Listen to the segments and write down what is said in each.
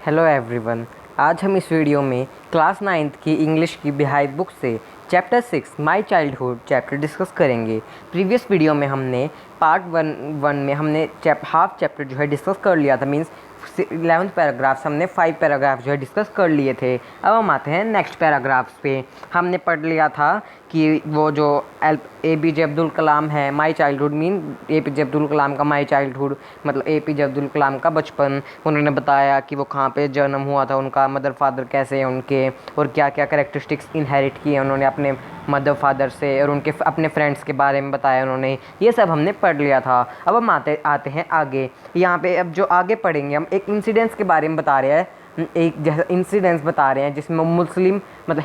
Hello everyone. आज हम इस वीडियो में क्लास 9th की इंग्लिश की बिहाई बुक से chapter 6 my childhood chapter discuss करेंगे। प्रीवियस वीडियो में हमने पार्ट वन में हमने हाफ चैप्टर जो है डिस्कस कर लिया था। मींस 11th पैराग्राफ्स हमने 5 पैराग्राफ जो है डिस्कस कर लिए थे। अब हम आते हैं नेक्स्ट पैराग्राफ्स पे। हमने पढ़ लिया था कि वो जो APJ अब्दुल कलाम है, my childhood mean APJ Abdul Kalam का माई चाइल्डहुड मतलब APJ अब्दुल कलाम का बचपन। उन्होंने बताया कि वो कहाँ पे जन्म हुआ था, उनका मदर फादर कैसे हैं उनके, और क्या क्या कैरेक्टरिस्टिक्स इनहेरिट किए उन्होंने अपने मदर फादर से, और उनके अपने फ्रेंड्स के बारे में बताया उन्होंने। ये सब हमने पढ़ लिया था। अब हम आते हैं आगे। यहाँ पे अब जो आगे पढ़ेंगे हम एक इंसिडेंट्स के बारे में बता रहे हैं। एक जैसा इंसिडेंट्स बता रहे हैं जिसमें मुस्लिम मतलब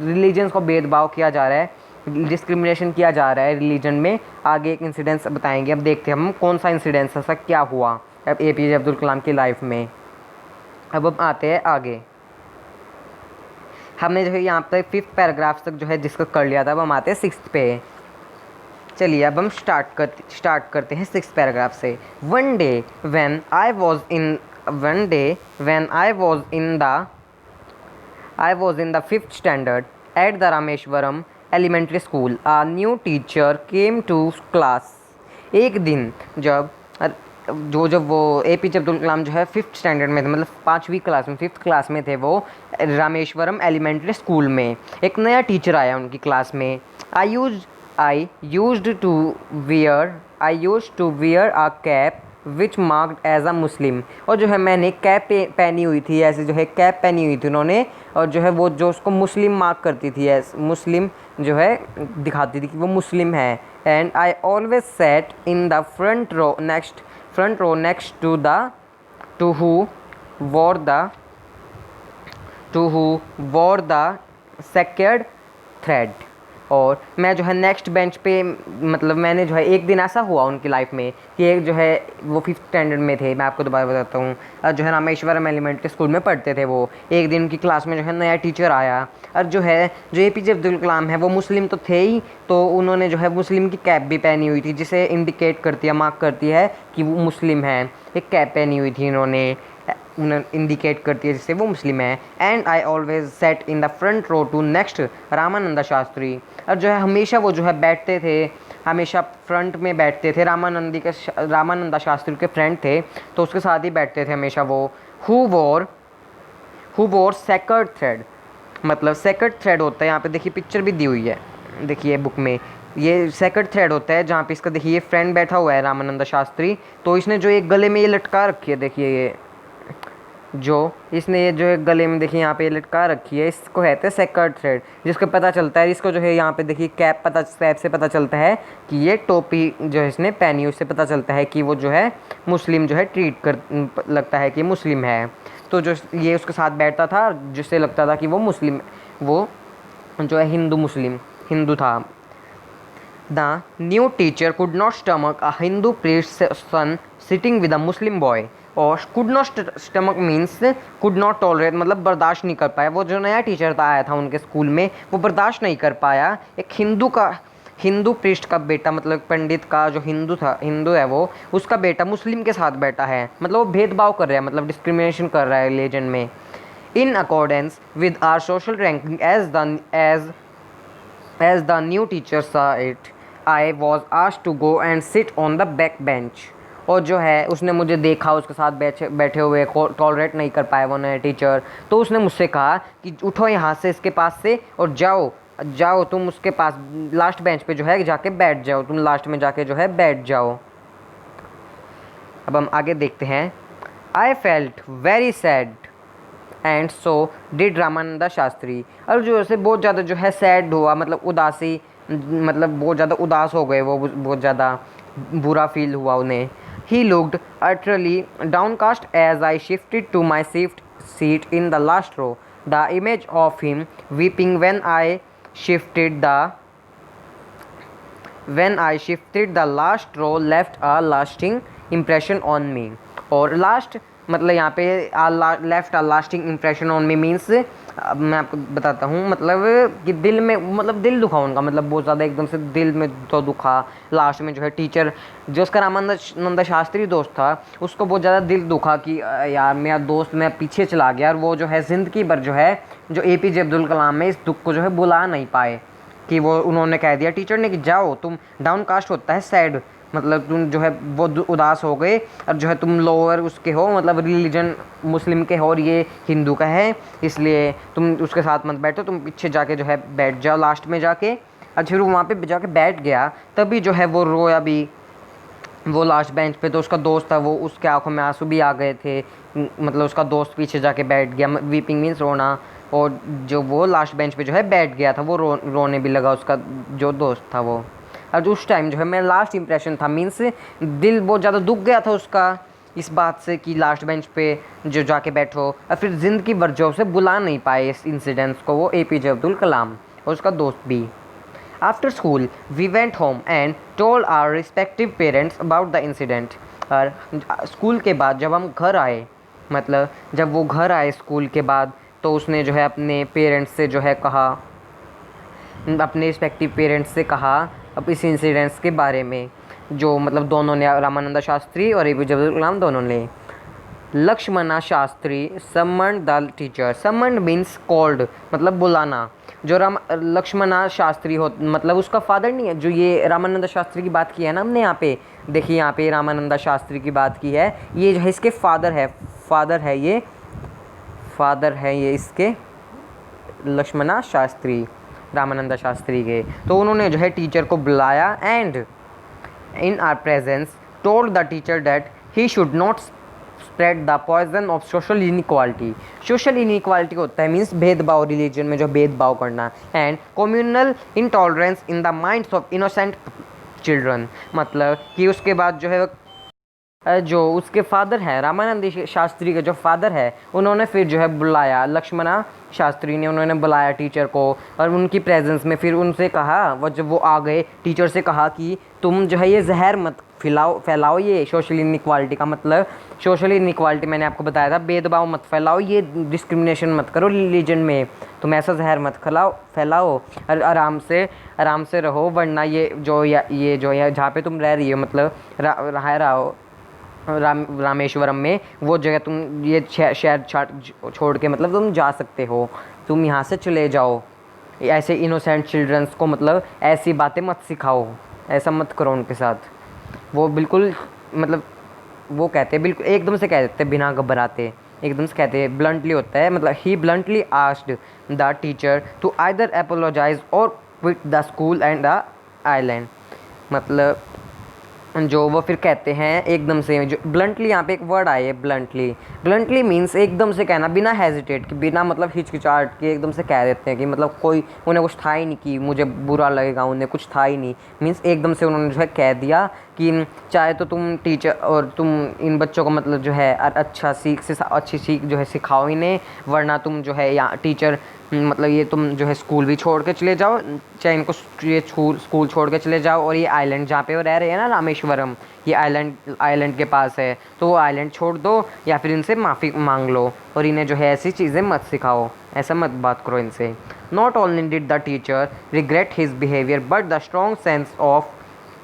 रिलीजन्स को भेदभाव किया जा रहा है, डिस्क्रिमिनेशन किया जा रहा है रिलीजन में। आगे एक इंसिडेंट्स बताएंगे। अब देखते हैं हम कौन सा इंसिडेंट्स ऐसा क्या हुआ अब APJ अब्दुल कलाम की लाइफ में। अब हम आते हैं आगे। हमने जो है यहाँ पे 5th पैराग्राफ तक जो है डिस्कस कर लिया था। अब हम आते हैं 6th पे। चलिए अब हम स्टार्ट करते हैं 6th पैराग्राफ से। One day when I was in the 5th standard at the Rameswaram elementary school a new teacher came to class. एक दिन जब वो APJ अब्दुल कलाम जो है 5th स्टैंडर्ड में थे, मतलब 5वीं क्लास में 5th क्लास में थे वो रामेश्वरम एलिमेंट्री स्कूल में। एक नया टीचर आया उनकी क्लास में। I used to wear a cap which marked as a Muslim. और जो है मैंने कैप पहनी हुई थी, ऐसे जो है कैप पहनी हुई थी उन्होंने, और जो है वो जो उसको मुस्लिम मार्क करती थी, ऐसे मुस्लिम जो है दिखाती थी कि वो मुस्लिम है। And I always sat in the front row next to who wore the sacred thread. और मैं जो है नेक्स्ट बेंच पे, मतलब मैंने जो है एक दिन ऐसा हुआ उनकी लाइफ में कि एक जो है वो 5th स्टैंडर्ड में थे। मैं आपको दोबारा बताता हूँ। जो है रामेश्वरम एलिमेंट्री स्कूल में पढ़ते थे वो। एक दिन उनकी क्लास में जो है नया टीचर आया, और जो APJ अब्दुल कलाम है वो मुस्लिम तो थे ही, तो उन्होंने जो है मुस्लिम की कैप भी पहनी हुई थी जिसे इंडिकेट करती है, मार्क करती है कि वो मुस्लिम है। एक कैप पहनी हुई थी इन्होंने, इंडिकेट करती है जिससे वो मुस्लिम है। And I always sat in the front row to next Ramananda Shastri. और जो है हमेशा वो जो है बैठते थे, हमेशा फ्रंट में बैठते थे। रामानंदा शास्त्री के फ्रेंड थे तो उसके साथ ही बैठते थे हमेशा वो। हु वोर सेकर्ड थ्रेड, मतलब सेकर्ड थ्रेड होता है, यहाँ पे देखिए पिक्चर भी दी हुई है, देखिए बुक में। ये सेकंड थ्रेड होता है जहाँ पे इसका देखिए ये फ्रेंड बैठा हुआ है रामानंदा शास्त्री, तो इसने जो एक गले में ये लटका रखी है, देखिए ये जो इसने ये जो है गले में देखिए यहाँ पे लटका रखी है, इसको कहते हैं सेकर्ड थ्रेड। जिसको पता चलता है, इसको जो है यहाँ पे देखिए कैप से पता चलता है कि ये टोपी जो है इसने पहनी, उससे पता चलता है कि वो जो है मुस्लिम जो है लगता है कि मुस्लिम है। तो जो ये उसके साथ बैठता था जिससे लगता था कि वो जो है हिंदू था। The new teacher could not stomach a Hindu priest son sitting with a Muslim boy. और could not stomach means could not tolerate, मतलब बर्दाश्त नहीं कर पाया। वो जो नया टीचर आया था उनके स्कूल में वो बर्दाश्त नहीं कर पाया एक हिंदू प्रीस्ट का बेटा, मतलब पंडित का जो हिंदू है वो, उसका बेटा मुस्लिम के साथ बैठा है। मतलब वो भेदभाव कर रहा है, मतलब डिस्क्रिमिनेशन कर रहा है रिलीजन में। In accordance with our social ranking as the new teacher saw it, I was asked to go and sit on the back bench. और जो है उसने मुझे देखा उसके साथ बैठे हुए, टॉलरेट नहीं कर पाया वो नया टीचर, तो उसने मुझसे कहा कि उठो यहाँ से इसके पास से और जाओ तुम उसके पास लास्ट बेंच पे जो है जाके बैठ जाओ, तुम लास्ट में जाके जो है बैठ जाओ। अब हम आगे देखते हैं। I felt very sad and so did Ramananda Shastri. और जो है बहुत ज़्यादा जो है सैड हुआ, मतलब उदासी, मतलब बहुत ज़्यादा उदास हो गए वो, बहुत ज़्यादा बुरा फील हुआ उन्हें। He looked utterly downcast as I shifted to my seat in the last row. The image of him weeping when I shifted the last row left a lasting impression on me. और last मतलब यहाँ पे left a lasting impression on me means मैं आपको बताता हूँ मतलब कि दिल में मतलब दिल दुखा उनका, मतलब बहुत ज़्यादा एकदम से दिल में तो दुखा। लास्ट में जो है टीचर जो उसका रामानंद शास्त्री दोस्त था उसको बहुत ज़्यादा दिल दुखा कि यार मेरा दोस्त मैं पीछे चला गया, और वो जो है ज़िंदगी भर जो है जो APJ अब्दुल कलाम है इस दुख को जो है बुला नहीं पाए। कि वो उन्होंने कह दिया टीचर ने कि जाओ तुम, डाउन कास्ट होता है सैड, मतलब तुम जो है वो उदास हो गए और जो है तुम लोअर उसके हो, मतलब रिलीजन मुस्लिम के हो और ये हिंदू का है, इसलिए तुम उसके साथ मत बैठो, तुम पीछे जाके जो है बैठ जाओ लास्ट में जाके। और फिर वो वहाँ पे जाके बैठ गया, तभी जो है वो रोया भी वो लास्ट बेंच पे। तो उसका दोस्त था वो, उसके आंखों में आंसू भी आ गए थे, मतलब उसका दोस्त पीछे जाके बैठ गया, वीपिंग मीन्स रोना। और जो वो लास्ट बेंच पे जो है बैठ गया था वो रोने भी लगा उसका जो दोस्त था वो। और उस टाइम जो है मेरा लास्ट इंप्रेशन था मीन्स दिल बहुत ज़्यादा दुख गया था उसका इस बात से कि लास्ट बेंच पे जो जाके बैठो, और फिर ज़िंदगी भर जो उसे बुला नहीं पाए इस इंसिडेंट्स को वो APJ अब्दुल कलाम और उसका दोस्त भी। After school, we went home and told our respective parents about the incident. और स्कूल के बाद जब हम घर आए, मतलब जब वो घर आए स्कूल के बाद, तो उसने जो है अपने पेरेंट्स से जो है कहा, अपने रिस्पेक्टिव पेरेंट्स से कहा अब इस इंसिडेंट्स के बारे में, जो मतलब दोनों ने, रामानंद शास्त्री और APJ अब्दुल कलाम दोनों ने। Lakshmana Sastri summon the teacher, summon means called मतलब बुलाना। जो लक्ष्मणा शास्त्री हो मतलब उसका फादर नहीं है, जो ये रामानंद शास्त्री की बात की है ना हमने यहाँ पे, देखिए यहाँ पे रामानंद शास्त्री की बात की है, ये जो है इसके फादर है ये इसके लक्ष्मणा शास्त्री, रामानंद शास्त्री के। तो उन्होंने जो है टीचर को बुलाया and in our presence told the teacher that he should not spread the poison of social inequality. Social inequality होता है मीन्स भेदभाव, रिलीजन में जो भेदभाव करना, and communal intolerance in the minds of innocent children. मतलब कि उसके बाद जो है जो उसके फादर हैं रामानंद शास्त्री के जो फादर है उन्होंने फिर जो है बुलाया, लक्ष्मणा शास्त्री ने उन्होंने बुलाया टीचर को, और उनकी प्रेजेंस में फिर उनसे कहा, वो जब वो आ गए टीचर से कहा कि तुम जो है ये जहर मत फैलाओ ये सोशल इनइक्वालिटी का, मतलब सोशल इनइक्वालिटी मैंने आपको बताया था, भेदभाव मत फैलाओ, ये डिस्क्रिमिनेशन मत करो रिलीजन में, तुम ऐसा जहर मत फैलाओ और आराम से रहो, वरना ये जो जहाँ पे तुम रह रही हो मतलब रह रहा हो रामेश्वरम में, वो जगह तुम ये शहर छोड़ के मतलब तुम जा सकते हो, तुम यहाँ से चले जाओ, ऐसे इनोसेंट चिल्ड्रंस को मतलब ऐसी बातें मत सिखाओ, ऐसा मत करो उनके साथ। वो बिल्कुल मतलब वो कहते हैं बिल्कुल एकदम से कह देते बिना घबराते, एकदम से कहते हैं, ब्लंटली होता है, मतलब ही bluntly asked the teacher to either apologise or quit the school and the island. मतलब जो वो फिर कहते हैं एकदम से, जो ब्लंटली यहाँ पे एक वर्ड आया है ब्लंटली मीन्स एकदम से कहना, बिना हेजिटेट कि बिना मतलब हिचकिचाहट के एकदम से कह देते हैं कि मतलब कोई उन्हें कुछ था ही नहीं कि मुझे बुरा लगेगा, उन्हें कुछ था ही नहीं, मीन्स एकदम से उन्होंने जो है कह दिया कि चाहे तो तुम टीचर और तुम इन बच्चों को मतलब जो है अच्छी सीख जो है सिखाओ इन्हें, वरना तुम जो है यहाँ टीचर मतलब ये तुम जो है स्कूल भी छोड़ के चले जाओ, चाहे इनको ये स्कूल छोड़ के चले जाओ, और ये आइलैंड जहाँ पे वो रह रहे हैं ना रामेश्वरम, ये आइलैंड के पास है, तो वो आइलैंड छोड़ दो या फिर इनसे माफ़ी मांग लो, और इन्हें जो है ऐसी चीज़ें मत सिखाओ, ऐसा मत बात करो इनसे। Not only did the teacher regret his behaviour but the strong sense of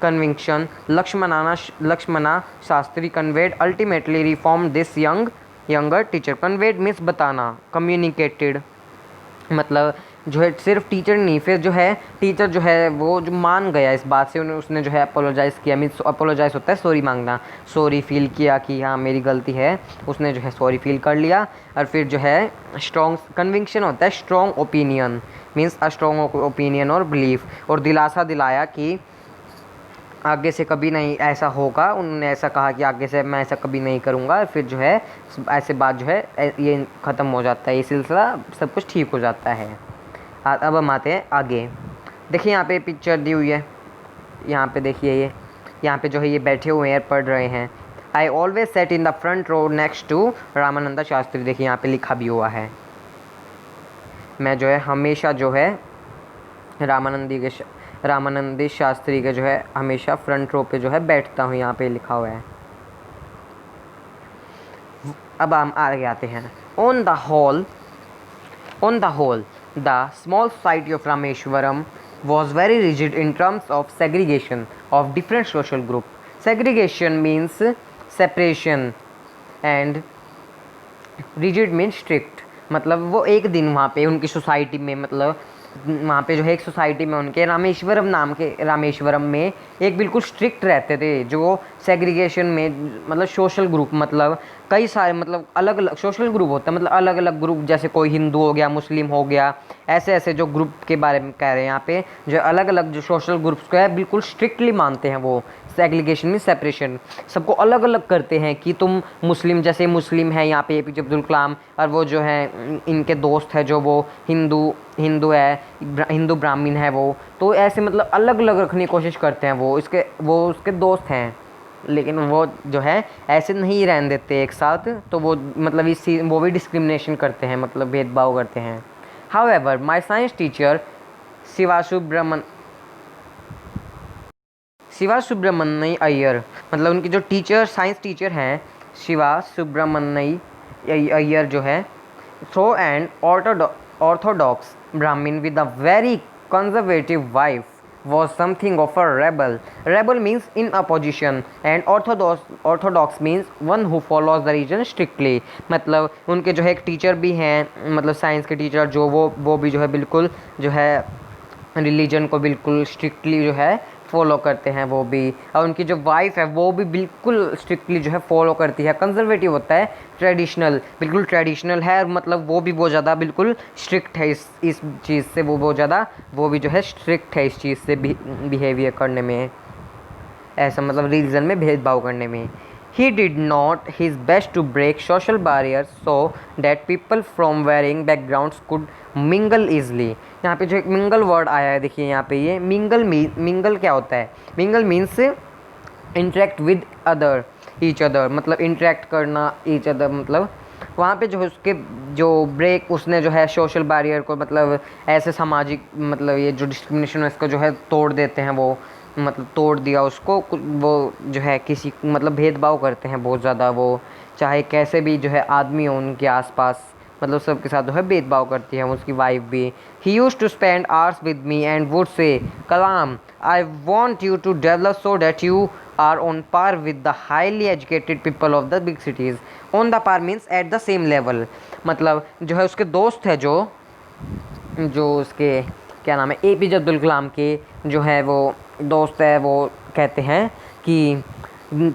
conviction Lakshmana Shastri conveyed ultimately reformed this younger teacher। conveyed means बताना, communicated मतलब जो है सिर्फ टीचर नहीं, फिर जो है टीचर जो है वो जो मान गया इस बात से, उसने जो है अपोलोजाइज़ किया, मीन्स अपोलोजाइज़ होता है सॉरी मांगना, सॉरी फील किया कि हाँ मेरी गलती है, उसने जो है सॉरी फील कर लिया, और फिर जो है स्ट्रॉन्ग कन्विक्शन होता है strong opinion means a strong opinion और बिलीफ, और दिलासा दिलाया कि आगे से कभी नहीं ऐसा होगा, उन्होंने ऐसा कहा कि आगे से मैं ऐसा कभी नहीं करूँगा, फिर जो है ऐसे बात जो है ये ख़त्म हो जाता है, ये सिलसिला सब कुछ ठीक हो जाता है। अब हम आते हैं आगे, देखिए यहाँ पे पिक्चर दी हुई है, यहाँ पे देखिए ये यहाँ पे जो है ये बैठे हुए हैं पढ़ रहे हैं। I always sat in the front row next to Ramanand Shastri, देखिए यहाँ पे लिखा भी हुआ है, मैं जो है हमेशा जो है रामानंदी शास्त्री के जो है हमेशा फ्रंट रो पे जो है बैठता हूँ, यहाँ पे लिखा हुआ है। अब हम आगे आते हैं। On the whole the small society of Rameswaram was very rigid in terms of segregation of different social group. Segregation means separation and rigid means strict। मतलब वो एक दिन वहाँ पे उनकी सोसाइटी में, मतलब वहाँ पे जो है एक सोसाइटी में उनके रामेश्वरम में एक बिल्कुल स्ट्रिक्ट रहते थे, जो सेग्रीगेशन में मतलब सोशल ग्रुप, मतलब कई सारे मतलब अलग अलग सोशल ग्रुप होता है, मतलब अलग अलग ग्रुप, जैसे कोई हिंदू हो गया, मुस्लिम हो गया, ऐसे ऐसे जो ग्रुप के बारे में कह रहे हैं यहाँ पे, जो अलग अलग जो सोशल ग्रुप्स को है बिल्कुल स्ट्रिक्टली मानते हैं वो। सेग्रीगेशन में सेपरेशन, सबको अलग अलग करते हैं कि तुम मुस्लिम, जैसे मुस्लिम है यहाँ पे एपीजे अब्दुल कलाम, और वो जो है इनके दोस्त है जो वो हिंदू है, हिंदू ब्राह्मण है वो, तो ऐसे मतलब अलग अलग रखने की कोशिश करते हैं वो उसके दोस्त हैं, लेकिन वो जो है ऐसे नहीं रहने देते एक साथ, तो वो मतलब वो भी डिस्क्रिमिनेशन करते हैं, मतलब भेदभाव करते हैं। However my science teacher Shiva Subramania Iyer, मतलब उनकी जो साइंस टीचर हैं शिवा सुब्रमण्य अय्यर जो है, थ्रो एंड ऑर्थोडॉक्स ब्राह्मण with a very conservative wife was something of a rebel. Rebel means in opposition and orthodox means one who follows the religion strictly। मतलब उनके जो है एक टीचर भी हैं, मतलब साइंस के टीचर, जो वो भी जो है बिल्कुल जो है रिलीजन को बिल्कुल स्ट्रिक्टली जो है फॉलो करते हैं वो भी, और उनकी जो वाइफ है वो भी बिल्कुल स्ट्रिक्टली जो है फॉलो करती है। कंजर्वेटिव होता है ट्रेडिशनल, बिल्कुल ट्रेडिशनल है, मतलब वो भी बहुत ज़्यादा बिल्कुल स्ट्रिक्ट है इस चीज़ से, वो बहुत ज़्यादा वो भी जो है स्ट्रिक्ट है इस चीज़ से बिहेवियर करने में, ऐसा मतलब रिलीजन में भेदभाव करने में। He did not his best to break social barriers so that people from varying backgrounds could mingle easily। यहाँ पे जो एक मिंगल वर्ड आया है, देखिए यहाँ पे ये मिंगल क्या होता है? Mingle means interact with each other, मतलब इंटरेक्ट करना ईच अदर, मतलब वहाँ पे जो है उसके जो ब्रेक उसने जो है सोशल बैरियर को, मतलब ऐसे सामाजिक, मतलब ये जो डिस्क्रिमिनेशन है इसको जो है तोड़ देते हैं वो, मतलब तोड़ दिया उसको, वो जो है किसी मतलब भेदभाव करते हैं बहुत ज़्यादा वो, चाहे कैसे भी जो है आदमी हो उनके आसपास, मतलब सबके साथ जो है भेदभाव करती है उसकी वाइफ भी। He used to spend hours with me and would say, Kalam I want you to develop so that you are on par with the highly educated people of the big cities. On the par means at the same level, मतलब जो है उसके दोस्त है जो उसके क्या नाम है एपीजे अब्दुल कलाम के जो है वो दोस्त है, वो कहते हैं कि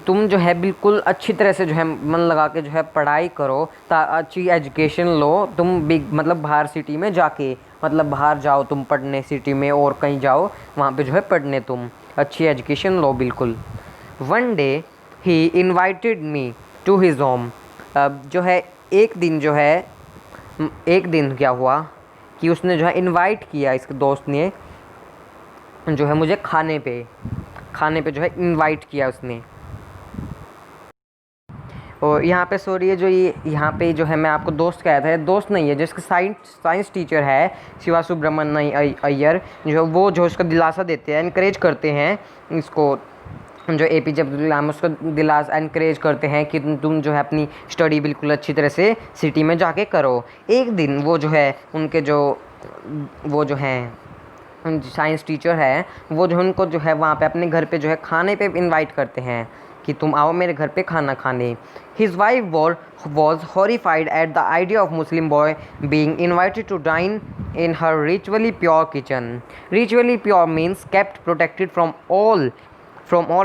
तुम जो है बिल्कुल अच्छी तरह से जो है मन लगा के जो है पढ़ाई करो, अच्छी एजुकेशन लो, तुम बिग मतलब बाहर सिटी में जाके, मतलब बाहर जाओ तुम पढ़ने सिटी में, और कहीं जाओ वहाँ पे जो है पढ़ने, तुम अच्छी एजुकेशन लो बिल्कुल। One day he invited me to his home. अब जो है एक दिन क्या हुआ कि उसने जो है इनवाइट किया, इसके दोस्त ने जो है मुझे खाने पे जो है इनवाइट किया उसने। और यहाँ पे सॉरी है जो ये यहाँ पे जो है मैं आपको दोस्त कह रहा था, दोस्त नहीं है, जिसका साइंस टीचर है शिवा सुब्रमण्य अय्यर, जो वो जो उसका दिलासा देते हैं, इनकरेज करते हैं इसको, जो एपीजे अब्दुल कलाम उसको इनकरेज करते हैं कि तुम जो है अपनी स्टडी बिल्कुल अच्छी तरह से सिटी में जाके करो। एक दिन वो जो है उनके वो जो हैं साइंस टीचर है, वो जो उनको जो है वहाँ पे अपने घर पे जो है खाने पे इनवाइट करते हैं कि तुम आओ मेरे घर पे खाना खाने। His wife was horrified at the idea of Muslim boy being invited to dine in her ritually pure kitchen। Ritually pure means kept protected from all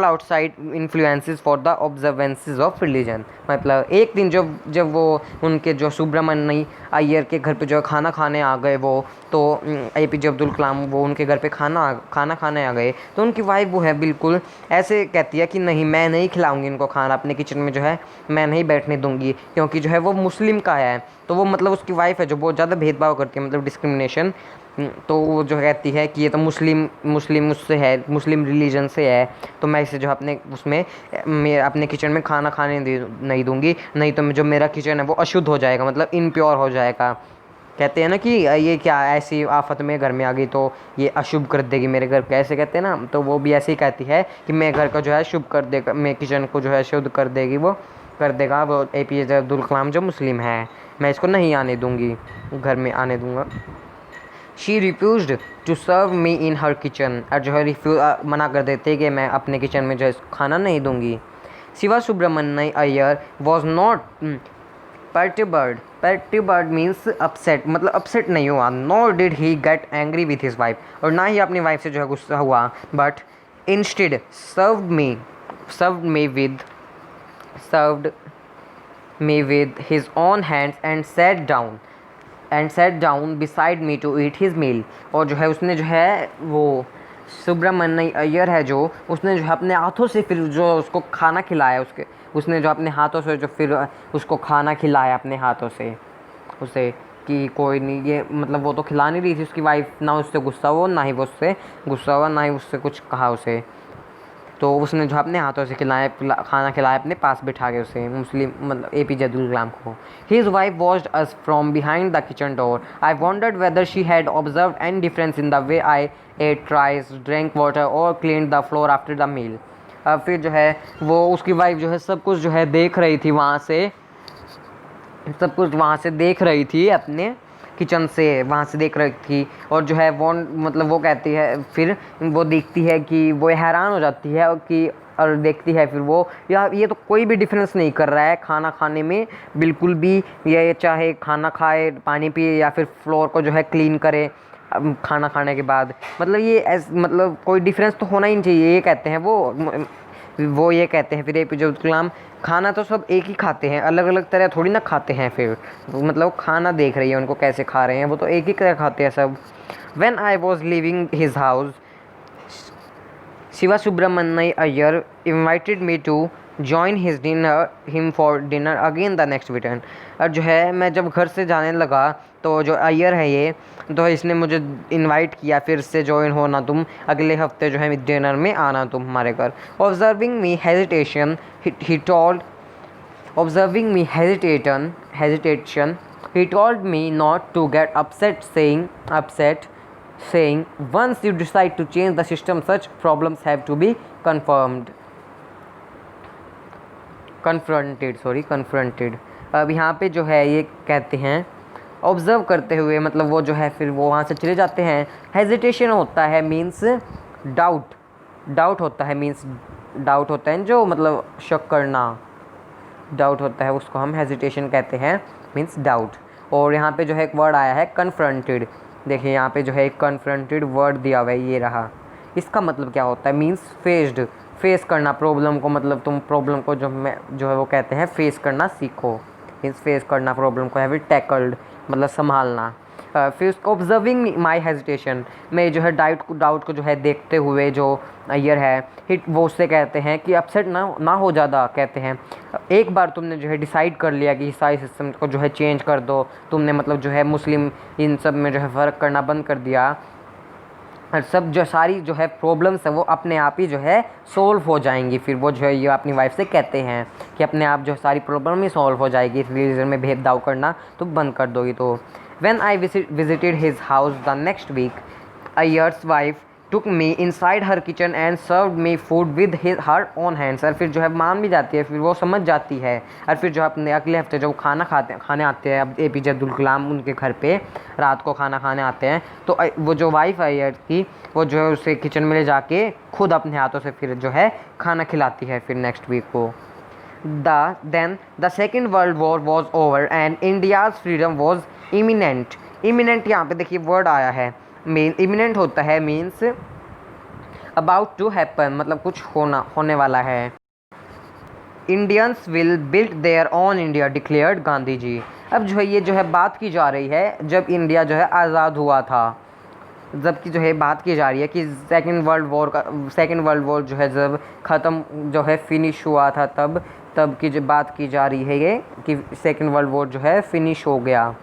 outside influences for the observances of religion। मतलब एक दिन जब वो उनके जो सुब्रमण्य अय्यर के घर पे जो खाना खाने आ गए वो, तो एपीजे अब्दुल कलाम वो उनके घर पे खाना खाने आ गए, तो उनकी वाइफ वो है बिल्कुल ऐसे कहती है कि नहीं, मैं नहीं खिलाऊंगी इनको खाना, अपने किचन में जो है मैं नहीं बैठने दूंगी, क्योंकि जो है वो मुस्लिम का है, तो वो मतलब उसकी वाइफ है जो बहुत ज़्यादा भेदभाव करती है, मतलब डिस्क्रिमिनेशन, तो वो जो कहती है कि ये तो मुस्लिम उससे है, मुस्लिम रिलीजन से है, तो मैं इसे जो अपने उसमें मैं अपने किचन में खाना खाने नहीं दूंगी, नहीं तो जो मेरा किचन है वो अशुद्ध हो जाएगा, मतलब इनप्योर हो जाएगा। कहते हैं ना कि ये क्या ऐसी आफत में घर में आ गई तो ये अशुभ कर देगी मेरे घर को, ऐसे कहते हैं ना, तो वो भी ऐसे ही कहती है कि मैं घर का जो है शुभ कर देगा, मैं किचन को जो है शुद्ध कर देगी वो, कर देगा वो APJ अब्दुल कलाम जो मुस्लिम है, मैं इसको नहीं आने दूंगी, घर में आने दूंगा। She refused to serve me in her kitchen, और जो है मना कर देते कि मैं अपने किचन में जो है खाना नहीं दूंगी। Shiva Subramaniam Iyer was not perturbed means upset, मतलब अपसेट नहीं हुआ। Nor did he get angry with his wife, और ना ही अपनी वाइफ से जो है गुस्सा हुआ। But instead served me with his own hands and sat down beside me to eat his meal। और जो है उसने जो है वो सुब्रमण्यम अय्यर है जो, उसने जो है अपने हाथों से फिर जो उसको खाना खिलाया, उसने जो अपने हाथों से जो फिर उसको खाना खिलाया अपने हाथों से उसे, कि कोई नहीं, ये मतलब वो तो खिला नहीं रही थी उसकी वाइफ, ना उससे गुस्सा हुआ, ना ही वो उससे गुस्सा हुआ, ना ही उससे कुछ कहा उसे। तो उसने जो अपने हाथों से खाना खिलाया अपने पास बिठा के उसे, मुस्लिम मतलब APJ अब्दुल कलाम को। His wife watched us from behind the kitchen door. I wondered whether she had observe any difference in the way I ate rice, drink water और clean the floor after the meal. अब फिर जो है वो उसकी wife जो है सब कुछ जो है देख रही थी वहाँ से, सब कुछ वहाँ से देख रही थी, अपने किचन से वहाँ से देख रही थी। और जो है वो मतलब वो कहती है, फिर वो देखती है कि वो हैरान हो जाती है और देखती है फिर वो, यार ये तो कोई भी डिफरेंस नहीं कर रहा है खाना खाने में बिल्कुल भी, ये चाहे खाना खाए, पानी पिए या फिर फ्लोर को जो है क्लीन करे खाना खाने के बाद, मतलब ये मतलब कोई डिफरेंस तो होना ही नहीं चाहिए, ये कहते हैं वो ये कहते हैं फिर APJ अब्दुल कलाम। खाना तो सब एक ही खाते हैं, अलग अलग तरह थोड़ी ना खाते हैं, फिर मतलब खाना देख रही है उनको कैसे खा रहे हैं, वो तो एक ही तरह खाते हैं सब। When I was leaving his house, Shiva Subramaniam Iyer invited me to join him for dinner again the next weekend। और जो है मैं जब घर से जाने लगा तो जो अय्यर है ये, तो इसने मुझे इनवाइट किया फिर से, ज्वाइन होना तुम अगले हफ्ते जो है डिनर में आना तुम हमारे घर। Observing me hesitation he told me not to get upset saying once you decide to change the system such problems have to be confronted। अब यहाँ पे जो है ये कहते हैं ऑब्ज़र्व करते हुए, मतलब वो जो है फिर वो वहाँ से चले जाते हैं। हेजिटेशन होता है मीन्स डाउट होता है, मीन्स डाउट होता है जो मतलब शक करना, डाउट होता है उसको हम हेजिटेशन कहते हैं, मीन्स डाउट। और यहाँ पे जो है एक वर्ड आया है कन्फ्रंटेड, देखिए यहाँ पे जो है एक कन्फ्रंटेड वर्ड दिया हुआ है, ये रहा। इसका मतलब क्या होता है, मीन्स फेस करना प्रॉब्लम को, मतलब तुम प्रॉब्लम को जो है वो कहते हैं फेस करना सीखो, मीन्स फेस करना प्रॉब्लम को है फिर टैकल्ड मतलब संभालना। फिर उसको ऑब्जर्विंग माई हेजिटेशन में जो है डाउट को जो है देखते हुए जो अय्यर है वो उससे कहते हैं कि अपसेट ना हो ज़्यादा, कहते हैं एक बार तुमने जो है डिसाइड कर लिया कि सारी सिस्टम को जो है चेंज कर दो, तुमने मतलब जो है मुस्लिम इन सब में जो है फ़र्क करना बंद कर दिया, और सब जो सारी जो है प्रॉब्लम्स है वो अपने आप ही जो है सोल्व हो जाएंगी। फिर वो जो है ये अपनी वाइफ से कहते हैं कि अपने आप जो सारी प्रॉब्लम ही सॉल्व हो जाएगी, रिलीजन में भेदभाव करना तो बंद कर दोगी। तो When I visited his house the next week, Ayyer's wife took me inside her kitchen and served me food with her own hands। और फिर जो है मान भी जाती है, फिर वो समझ जाती है, और फिर जो अपने अगले हफ्ते जब खाने आते हैं अब APJ अब्दुल कलाम उनके घर पे रात को खाना खाने आते हैं, तो वो जो वाइफ है अय्यर की, वो जो है उसे किचन में ले जाके खुद अपने हाथों से फिर जो है खाना खिलाती है फिर नेक्स्ट वीक को। Then the Second World War was over and India's freedom was imminent। यहाँ पे देखिए वर्ड आया है, imminent होता है मीन्स about to happen, मतलब कुछ होने वाला है। Indians will build their own India declared Gandhi ji. अब जो है ये जो है बात की जा रही है जब इंडिया जो है आज़ाद हुआ था, जबकि जो है बात की जा रही है कि सेकेंड वर्ल्ड वॉर जो है जब ख़त्म जो है फिनिश हुआ था, तब की जो बात की जा रही है ये कि सेकेंड वर्ल्ड वॉर जो है फिनिश हो गया,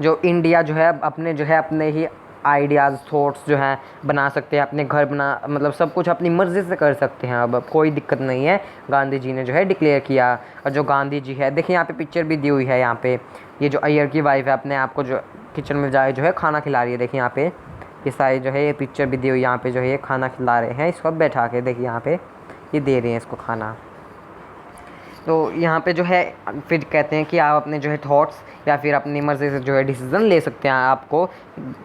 जो इंडिया जो है अपने जो है अपने ही आइडियाज़ थॉट्स जो हैं बना सकते हैं, अपने घर बना मतलब सब कुछ अपनी मर्ज़ी से कर सकते हैं, अब कोई दिक्कत नहीं है, गांधी जी ने जो है डिक्लेयर किया। और जो गांधी जी है देखिए यहाँ पे पिक्चर भी दी हुई है, यहाँ पे ये जो अय्यर की वाइफ है अपने आप को जो किचन में जाए जो है खाना खिला रही है, देखिए यहाँ पे ये सारी जो है ये पिक्चर भी दी हुई, यहाँ पे जो है ये खाना खिला रहे हैं इसको बैठा के, देखिए यहाँ पे ये दे रहे हैं इसको खाना। तो यहाँ पे जो है फिर कहते हैं कि आप अपने जो है थॉट्स या फिर अपनी मर्ज़ी से जो है डिसीज़न ले सकते हैं, आपको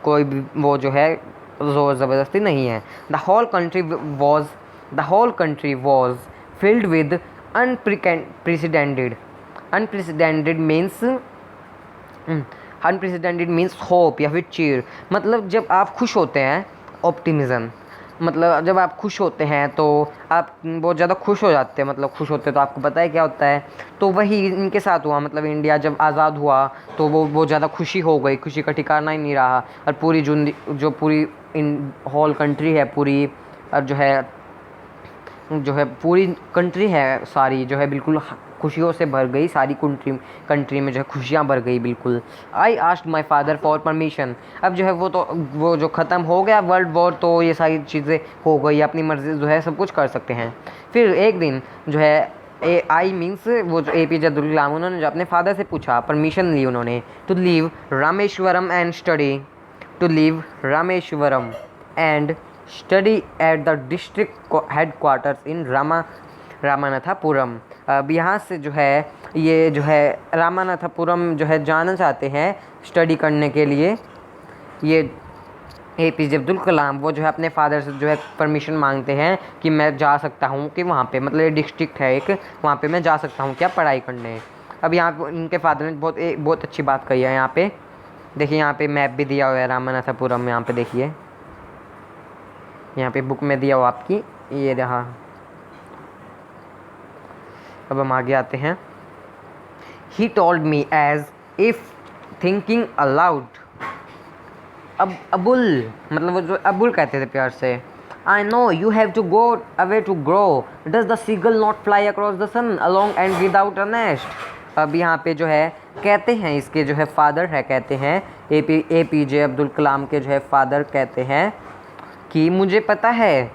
कोई भी वो जो है ज़ोर ज़बरदस्ती नहीं है। The whole country was filled with unprecedented means unprecedented means hope या फिर चीयर। मतलब जब आप खुश होते हैं, ऑप्टिमिज़म, मतलब जब आप खुश होते हैं तो आप बहुत ज़्यादा खुश हो जाते हैं, मतलब खुश होते हैं तो आपको पता है क्या होता है। तो वही इनके साथ हुआ, मतलब इंडिया जब आज़ाद हुआ तो वो बहुत ज़्यादा खुशी हो गई, खुशी का ठिकाना ही नहीं रहा। और पूरी जो पूरी होल कंट्री है पूरी, और जो है पूरी कंट्री है सारी जो है बिल्कुल खुशियों से भर गई, सारी कंट्री में जो है खुशियाँ भर गई बिल्कुल। I asked my father for permission. अब जो है वो जो ख़त्म हो गया वर्ल्ड वॉर, तो ये सारी चीज़ें हो गई, अपनी मर्ज़ी जो है सब कुछ कर सकते हैं। फिर एक दिन जो है आई मीन्स वो जो APJ अब्दुल कलाम, उन्होंने जो अपने फादर से पूछा, परमिशन ली उन्होंने to leave Rameswaram and study at the district headquarters in Ramanathapuram. अब यहाँ से जो है ये जो है रामानाथापुरम जो है जाना चाहते हैं स्टडी करने के लिए। ये APJ अब्दुल कलाम वो जो है अपने फादर से जो है परमिशन मांगते हैं कि मैं जा सकता हूँ कि वहाँ पे, मतलब ये डिस्ट्रिक्ट है एक, वहाँ पे मैं जा सकता हूँ क्या पढ़ाई करने। अब यहाँ पे इनके फादर ने बहुत अच्छी बात कही है। यहाँ पे देखिए, यहाँ पे मैप भी दिया हुआ है रामानाथापुरम, यहाँ पे देखिए, यहाँ पे बुक में दिया हुआ आपकी, ये रहा। अब हम आगे आते हैं। He told me as if thinking aloud. अब अबुल, मतलब वो जो अबुल कहते थे प्यार से, I know you have to go away to grow, does the seagull not fly across the sun alone and without a nest. अब यहाँ पे जो है कहते हैं, इसके जो है फादर है, कहते हैं APJ अब्दुल कलाम के जो है फादर कहते हैं कि मुझे पता है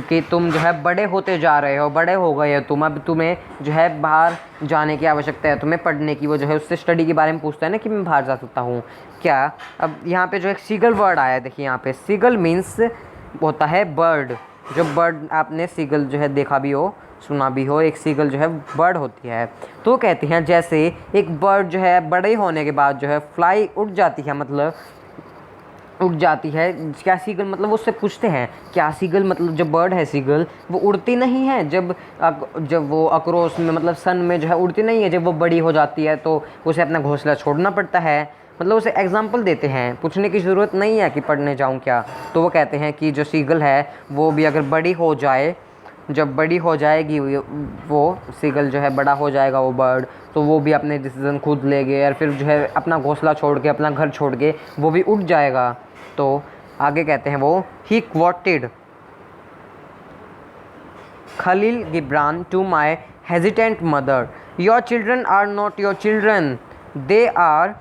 कि तुम जो है बड़े होते जा रहे हो, बड़े हो गए हो तुम, अब तुम्हें जो है बाहर जाने की आवश्यकता है, तुम्हें पढ़ने की। वो जो है उससे स्टडी के बारे में पूछता है ना कि मैं बाहर जा सकता हूँ क्या। अब यहाँ पे जो एक सीगल वर्ड आया है, देखिए यहाँ पे सीगल मीन्स होता है बर्ड। जो बर्ड आपने सीगल जो है देखा भी हो, सुना भी हो, एक सीगल जो है बर्ड होती है। तो कहते हैं जैसे एक बर्ड जो है बड़े होने के बाद जो है फ्लाई उड़ जाती है, मतलब उड़ जाती है। क्या सीगल, मतलब उससे पूछते हैं क्या सीगल, मतलब जो बर्ड है सीगल वो उड़ती नहीं है जब वो अक्रॉस में, मतलब सन में जो है उड़ती नहीं है, जब वो बड़ी हो जाती है तो उसे अपना घोंसला छोड़ना पड़ता है। मतलब उसे एग्जाम्पल देते हैं, पूछने की ज़रूरत नहीं है कि पढ़ने जाऊँ क्या। तो वो कहते हैं कि जो सीगल है वो भी अगर बड़ी हो जाए, जब बड़ी हो जाएगी वो सीगल जो है, बड़ा हो जाएगा वो बर्ड, तो वो भी अपने डिसीज़न खुद लेंगे और फिर जो है अपना घोंसला छोड़ के, अपना घर छोड़ के वो भी उड़ जाएगा। तो आगे कहते हैं वो, he quoted Khalil Gibran to my hesitant mother, your children are not your children, they are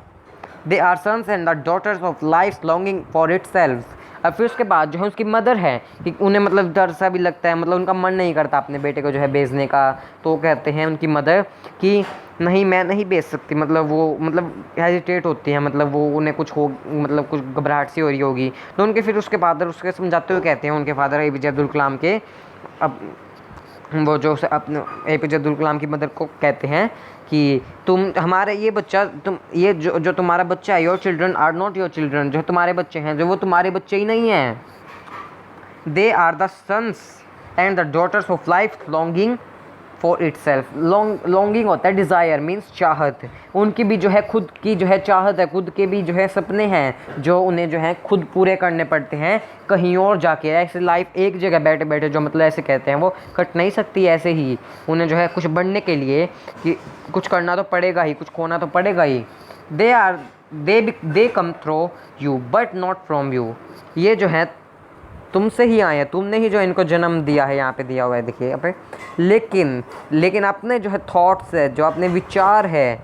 sons and the daughters of life longing for itself. और फिर उसके बाद जो है उसकी मदर है कि उन्हें मतलब डर सा भी लगता है, मतलब उनका मन नहीं करता अपने बेटे को जो है भेजने का। तो कहते हैं उनकी मदर कि नहीं, मैं नहीं भेज सकती, मतलब वो मतलब हेजिटेट होती है, मतलब वो उन्हें कुछ हो, मतलब कुछ घबराहट सी हो रही होगी। तो उनके फिर उसके फादर उसके समझाते हुए कहते हैं, उनके फादर APJ अब्दुल कलाम के, अब वो जो अपने APJ अब्दुल कलाम की मदर को कहते हैं कि तुम हमारे ये बच्चा, तुम ये जो तुम्हारा बच्चा है, your children are not your children, जो तुम्हारे बच्चे हैं जो वो तुम्हारे बच्चे ही नहीं हैं, they are the sons and the daughters of life longing for itself. Longing होता है डिज़ायर, मीन्स चाहत। उनकी भी जो है खुद की जो है चाहत है, खुद के भी जो है सपने हैं जो उन्हें जो है खुद पूरे करने पड़ते हैं कहीं और जाके। ऐसे लाइफ एक जगह बैठे बैठे जो मतलब ऐसे कहते हैं वो कट नहीं सकती। ऐसे ही उन्हें जो है कुछ बनने के लिए कि कुछ करना तो पड़ेगा ही, कुछ खोना तो पड़ेगा ही। They come through you but not from you. ये जो है तुमसे ही आए हैं, तुमने ही जो इनको जन्म दिया है, यहाँ पे दिया हुआ है देखिए यहाँ पे। लेकिन अपने जो है थॉट्स है, जो अपने विचार है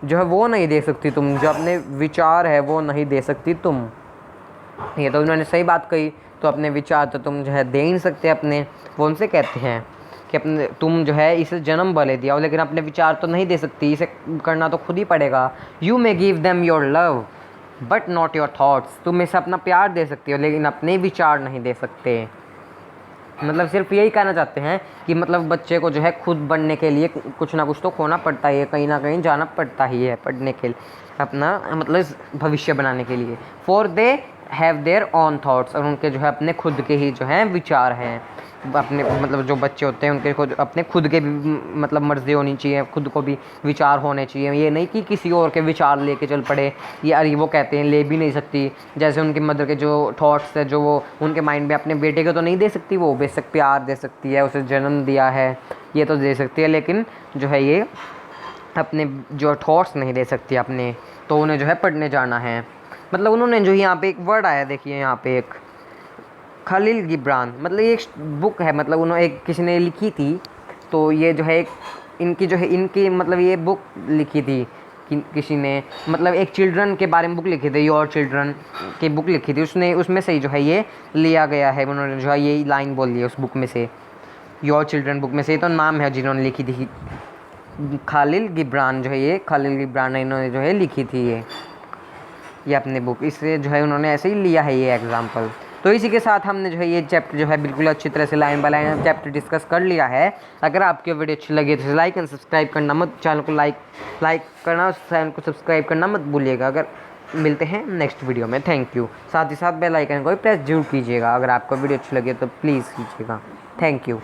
जो है वो नहीं दे सकती तुम, जो अपने विचार है वो नहीं दे सकती तुम। ये तो उन्होंने सही बात कही। तो अपने विचार तो तुम जो है दे ही नहीं सकते अपने। वो उनसे कहते हैं कि अपने तुम जो है इसे जन्म भले दिया हो लेकिन अपने विचार तो नहीं दे सकती, इसे करना तो खुद ही पड़ेगा। You may give them your love but not your thoughts. तुम इसे अपना प्यार दे सकती हो लेकिन अपने विचार नहीं दे सकते। मतलब सिर्फ यही कहना चाहते हैं कि मतलब बच्चे को जो है खुद बनने के लिए कुछ ना कुछ तो खोना पड़ता ही है, कहीं ना कहीं जाना पड़ता ही है पढ़ने के लिए, अपना मतलब भविष्य बनाने के लिए। For they have their own thoughts, और उनके जो है अपने खुद के ही जो हैं विचार हैं, अपने मतलब जो बच्चे होते हैं उनके खुद अपने खुद के भी मतलब मर्जी होनी चाहिए, खुद को भी विचार होने चाहिए। ये नहीं कि किसी और के विचार लेके चल पड़े, ये अरे वो कहते हैं ले भी नहीं सकती, जैसे उनकी मदर के जो थॉट्स है जो वो उनके माइंड में अपने बेटे को तो नहीं दे सकती, वो बेशक प्यार दे सकती है, उसे जन्म दिया है ये तो दे सकती है, लेकिन जो है ये अपने जो थॉट्स नहीं दे सकती अपने, तो उन्हें जो है पढ़ने जाना है। मतलब उन्होंने जो यहाँ पे एक वर्ड आया देखिए यहाँ पे एक खलील गिब्रान, मतलब ये एक बुक है, मतलब उन्होंने एक किसी ने लिखी थी, तो ये जो है एक इनकी जो है इनकी मतलब ये बुक लिखी थी किसी ने, मतलब एक चिल्ड्रन के बारे में बुक लिखी थी, योर चिल्ड्रन की बुक लिखी थी, उसने उसमें से ही जो है ये लिया गया है, उन्होंने जो है ये लाइन बोल दी है उस बुक में से, योर चिल्ड्रन बुक में से, तो नाम है जिन्होंने लिखी थी खालिल गिब्रान, जो है ये खालिल गिब्रान ने इन्होंने जो है लिखी थी ये अपनी बुक, इससे जो है उन्होंने ऐसे ही लिया है ये एग्जाम्पल। तो इसी के साथ हमने जो है ये चैप्टर जो है बिल्कुल अच्छी तरह से line by line chapter discuss कर लिया है। अगर आपकी वीडियो अच्छी लगी तो लाइक एंड सब्सक्राइब करना मत, चैनल को लाइक करना, चैनल को सब्सक्राइब करना मत भूलिएगा। अगर मिलते हैं नेक्स्ट वीडियो में, थैंक यू। साथ ही साथ बेल आइकन को भी प्रेस जरूर कीजिएगा, अगर आपको वीडियो अच्छी लगे तो प्लीज़ कीजिएगा, थैंक यू।